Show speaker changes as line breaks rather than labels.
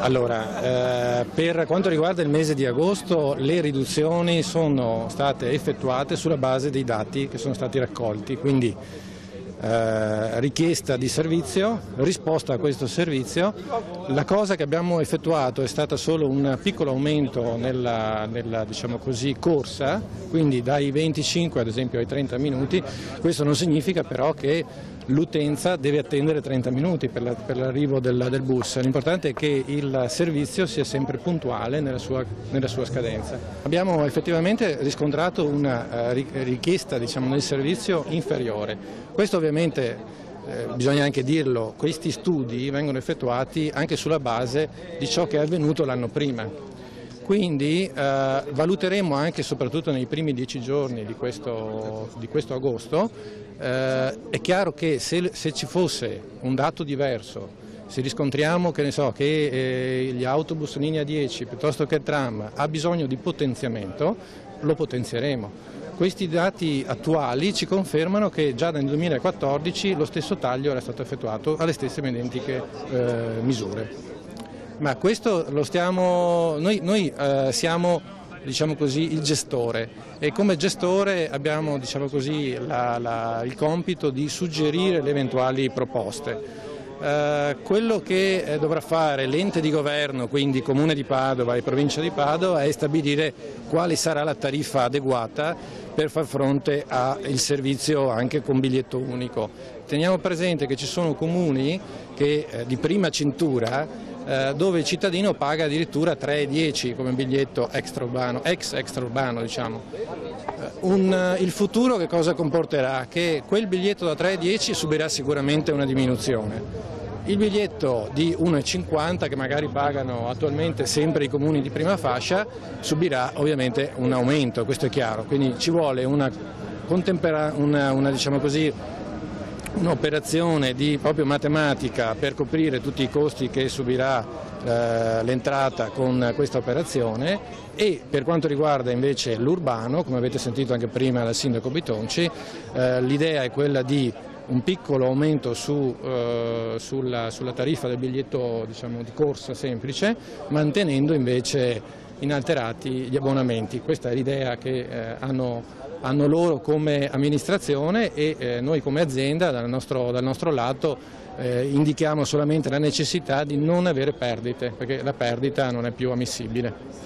Allora, per quanto riguarda il mese di agosto, le riduzioni sono state effettuate sulla base dei dati che sono stati raccolti, quindi richiesta di servizio, risposta a questo servizio. La cosa che abbiamo effettuato è stata solo un piccolo aumento nella diciamo così, corsa, quindi dai 25 ad esempio ai 30 minuti. Questo non significa però che l'utenza deve attendere 30 minuti per l'arrivo del bus. L'importante è che il servizio sia sempre puntuale nella sua scadenza. Abbiamo effettivamente riscontrato una richiesta diciamo, nel servizio inferiore. Questo ovviamente bisogna anche dirlo, questi studi vengono effettuati anche sulla base di ciò che è avvenuto l'anno prima. Quindi valuteremo anche e soprattutto nei primi 10 giorni di questo agosto. È chiaro che se ci fosse un dato diverso, se riscontriamo che gli autobus linea 10 piuttosto che il tram ha bisogno di potenziamento, lo potenzieremo. Questi dati attuali ci confermano che già nel 2014 lo stesso taglio era stato effettuato alle stesse identiche misure. Ma questo lo stiamo, noi siamo diciamo così, il gestore e come gestore abbiamo diciamo così, il compito di suggerire le eventuali proposte. Quello che dovrà fare l'ente di governo, quindi Comune di Padova e Provincia di Padova, è stabilire quale sarà la tariffa adeguata per far fronte al servizio anche con biglietto unico. Teniamo presente che ci sono comuni che, di prima cintura dove il cittadino paga addirittura 3,10 come biglietto extraurbano, ex extraurbano diciamo. Il futuro che cosa comporterà? Che quel biglietto da 3,10 subirà sicuramente una diminuzione. Il biglietto di 1,50 che magari pagano attualmente sempre i comuni di prima fascia subirà ovviamente un aumento, questo è chiaro, quindi ci vuole diciamo così, un'operazione di proprio matematica per coprire tutti i costi che subirà l'entrata con questa operazione e per quanto riguarda invece l'urbano, come avete sentito anche prima dal sindaco Bitonci, l'idea è quella di un piccolo aumento sulla tariffa del biglietto diciamo, di corsa semplice, mantenendo invece inalterati gli abbonamenti. Questa è l'idea che hanno loro come amministrazione e noi come azienda dal nostro lato indichiamo solamente la necessità di non avere perdite, perché la perdita non è più ammissibile.